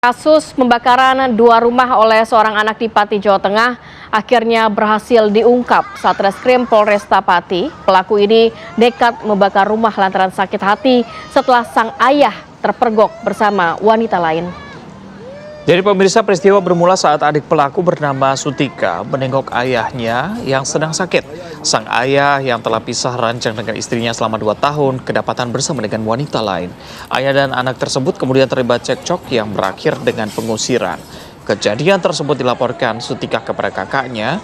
Kasus pembakaran dua rumah oleh seorang anak di Pati, Jawa Tengah akhirnya berhasil diungkap. Satreskrim Polresta Pati, pelaku ini nekat membakar rumah lantaran sakit hati setelah sang ayah terpergok bersama wanita lain. Jadi pemirsa, peristiwa bermula saat adik pelaku bernama Sutika menengok ayahnya yang sedang sakit. Sang ayah yang telah pisah ranjang dengan istrinya selama 2 tahun kedapatan bersama dengan wanita lain. Ayah dan anak tersebut kemudian terlibat cekcok yang berakhir dengan pengusiran. Kejadian tersebut dilaporkan Sutika kepada kakaknya,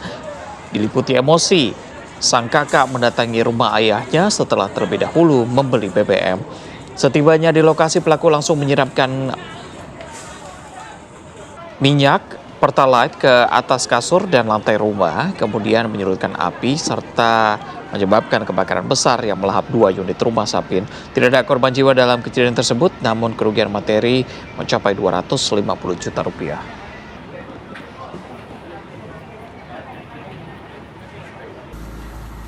diliputi emosi. Sang kakak mendatangi rumah ayahnya setelah terlebih dahulu membeli BBM. Setibanya di lokasi, pelaku langsung menyiramkan minyak Pertalite ke atas kasur dan lantai rumah, kemudian menyurutkan api serta menyebabkan kebakaran besar yang melahap 2 unit rumah Sapin. Tidak ada korban jiwa dalam kejadian tersebut, namun kerugian materi mencapai 250 juta rupiah.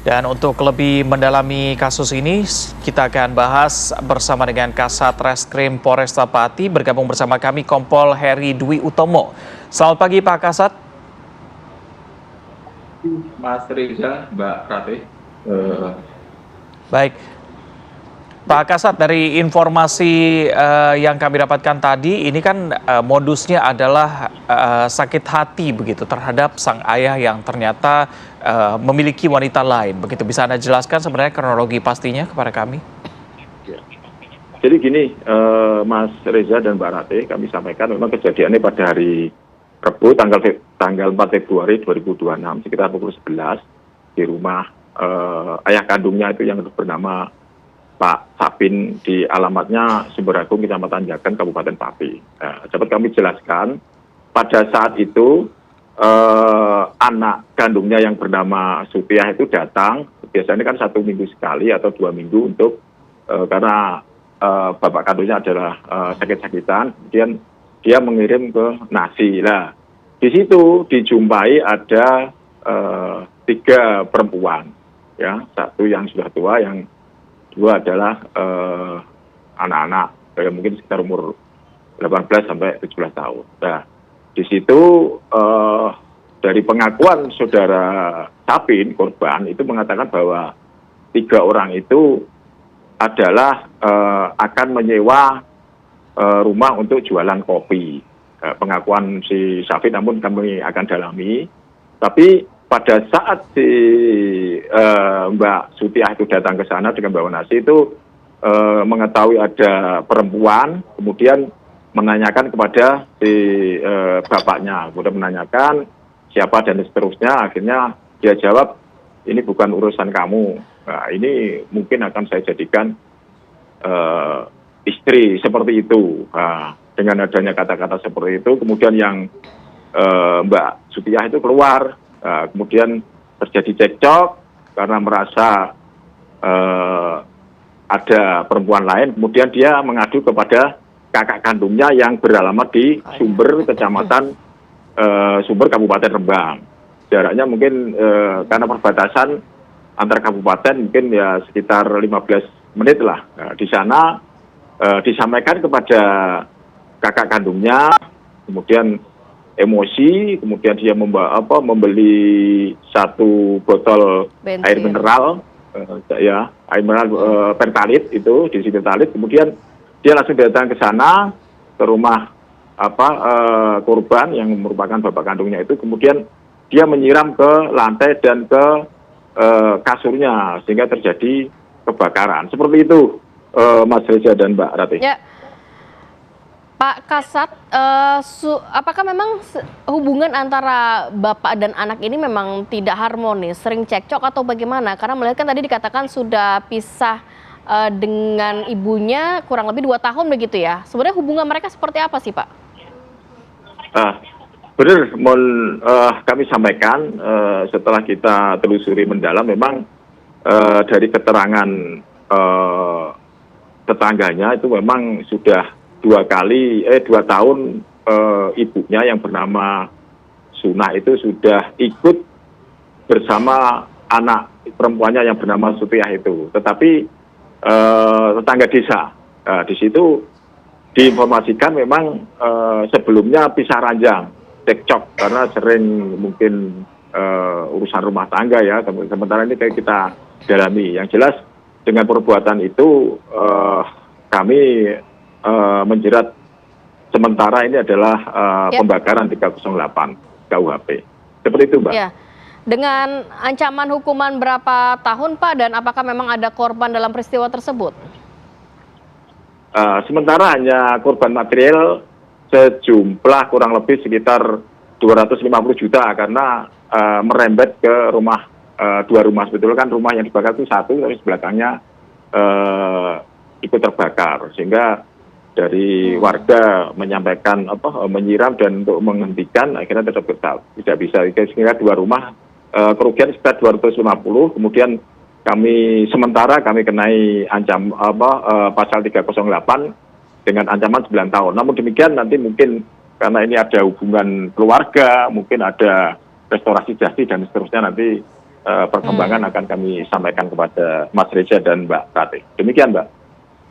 Dan untuk lebih mendalami kasus ini, kita akan bahas bersama dengan Kasat Reskrim Polresta Pati. Bergabung bersama kami Kompol Heri Dwi Utomo. Selamat pagi Pak Kasat. Mas Reza, Mbak Rate. Baik, Pak Kasat, dari informasi yang kami dapatkan tadi, ini kan modusnya adalah sakit hati begitu terhadap sang ayah yang ternyata memiliki wanita lain. Begitu, bisa Anda jelaskan sebenarnya kronologi pastinya kepada kami? Jadi gini, Mas Reza dan Mbak Rate, kami sampaikan memang kejadiannya pada hari Rabu tanggal 4 Februari 2026 sekitar pukul 11 di rumah ayah kandungnya itu yang bernama Pak Sapin di alamatnya Sumber Agung, Kecamatan Jagan, Kabupaten Pati. Dapat kami jelaskan, pada saat itu anak kandungnya yang bernama Supiah itu datang, biasanya kan 1 minggu sekali atau 2 minggu untuk karena bapak kandungnya adalah sakit-sakitan, kemudian dia mengirim ke nasi. Nah, di situ dijumpai ada 3 perempuan, ya, 1 yang sudah tua, yang 2 adalah anak-anak, mungkin sekitar umur 18 sampai 17 tahun. Nah, di situ dari pengakuan saudara Sapin, korban, itu mengatakan bahwa 3 orang itu adalah akan menyewa rumah untuk jualan kopi. Pengakuan si Sapin, namun kami akan dalami. Tapi pada saat si Mbak Sutiah itu datang ke sana dengan bawa nasi itu mengetahui ada perempuan, kemudian menanyakan kepada si bapaknya, kemudian menanyakan siapa dan seterusnya. Akhirnya dia jawab, ini bukan urusan kamu. Nah, ini mungkin akan saya jadikan istri, seperti itu. Nah, dengan adanya kata-kata seperti itu, kemudian yang Mbak Sutiah itu keluar. Kemudian terjadi cekcok karena merasa ada perempuan lain. Kemudian dia mengadu kepada kakak kandungnya yang beralamat di Sumber, Kecamatan Sumber, Kabupaten Rembang. Jaraknya mungkin karena perbatasan antar kabupaten mungkin ya sekitar 15 menit lah. Nah, di sana disampaikan kepada kakak kandungnya, kemudian emosi, kemudian dia membeli 1 botol bensin, air mineral, air mineral Pertalite itu, diisi Pertalite. Kemudian dia langsung datang ke sana, ke rumah korban yang merupakan bapak kandungnya itu. Kemudian dia menyiram ke lantai dan ke kasurnya sehingga terjadi kebakaran. Seperti itu, Mas Reza dan Mbak Rati. Ya. Pak Kasat, apakah memang hubungan antara bapak dan anak ini memang tidak harmonis, sering cekcok atau bagaimana? Karena melihat kan tadi dikatakan sudah pisah dengan ibunya kurang lebih 2 tahun begitu ya. Sebenarnya hubungan mereka seperti apa sih, Pak? Benar, kami sampaikan setelah kita telusuri mendalam, memang dari keterangan tetangganya itu memang sudah 2 tahun ibunya yang bernama Suna itu sudah ikut bersama anak perempuannya yang bernama Supiah itu. Tetapi tetangga desa, di situ diinformasikan memang sebelumnya pisah ranjang, cekcok karena sering mungkin urusan rumah tangga ya. Sementara ini kayak kita dalami. Yang jelas dengan perbuatan itu kami menjerat sementara ini adalah pembakaran 308 KUHP. Seperti itu, Mbak. Ya. Dengan ancaman hukuman berapa tahun, Pak, dan apakah memang ada korban dalam peristiwa tersebut? Sementara hanya korban material sejumlah kurang lebih sekitar 250 juta karena merembet ke rumah, dua rumah. Sebetulnya kan rumah yang dibakar itu satu, tapi belakangnya ikut terbakar. Sehingga dari warga menyampaikan menyiram dan untuk menghentikan, akhirnya tidak bisa. Sehingga dua rumah kerugian sekitar 250. Kemudian sementara kami kenai pasal 308 dengan ancaman 9 tahun. Namun demikian nanti mungkin karena ini ada hubungan keluarga, mungkin ada restorasi justice dan seterusnya, nanti perkembangan akan kami sampaikan kepada Mas Reza dan Mbak Ratih. Demikian, Mbak.